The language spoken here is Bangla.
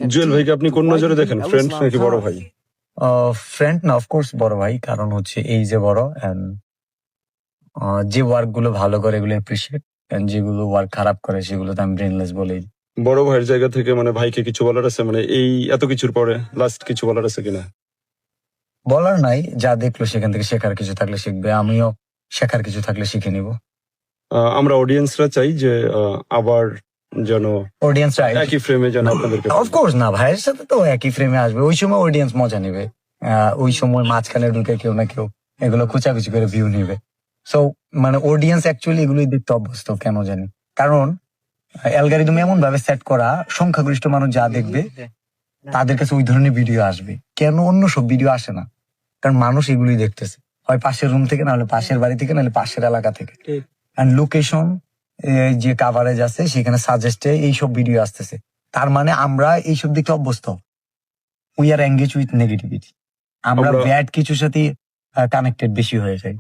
জুয়েল ভাইকে আপনি কোন নজরে দেখেন, ফ্রেন্ড নাকি বড় ভাই? ফ্রেন্ড না, অফকোর্স বড় ভাই। কারণ হচ্ছে এই যে বড় and, যে ওয়ার্ক গুলো ভালো করে এগুলো এপ্রিসিয়েট, যেগুলো ওয়ার্ক খারাপ করে সেগুলো তো আমি ব্রেনলেস বলেই দিই। বড় ভাইয়ের জায়গা থেকে মানে ভাইকে কিছু বলার আছে, মানে এই এত কিছুর পরে লাস্ট কিছু বলার আছে কিনা? বলার নাই, যা দেখলো সেখান থেকে শেখার কিছু থাকলে শিখবে, আমিও শেখার কিছু থাকলে শিখে নিব। আমরা অডিয়েন্সরা চাই যে আবার যেন অডিয়েন্স একই ফ্রেমে যেন আপনাদেরকে অফকোর্স না, ভাইয়ের সাথে তো একই ফ্রেমে আসবে, ওই সময় অডিয়েন্স মজা নেবে। ওই সময় মাঝখানে ঢুকে কেউ না কেউ এগুলো খুচাখুচি করে ভিউ নিবে। সো মানে অডিয়েন্স অ্যাকচুয়ালি এগুলোই দেখতে অভ্যস্ত, কেন জানি। কারণ অ্যালগরিদম এমন ভাবে সেট করা, সংখ্যাগরিষ্ঠ মানুষ যা দেখবে তাদের কাছে ওই ধরনের ভিডিও আসবে। কেন অন্য সব ভিডিও আসে না? কারণ মানুষ এগুলোই দেখতেছে, হয় পাশের রুম থেকে, নাহলে পাশের বাড়ি থেকে, নাহলে পাশের এলাকা থেকে। এন্ড লোকেশন যে কাভারেজ আছে সেখানে সাজেস্টে এইসব ভিডিও আসতেছে। তার মানে আমরা এইসব দেখতে অভ্যস্ত। We are engage with negativity. আমরা আমরা- ব্যাড কিছুর সাথে কানেক্টেড বেশি হয়ে যাই।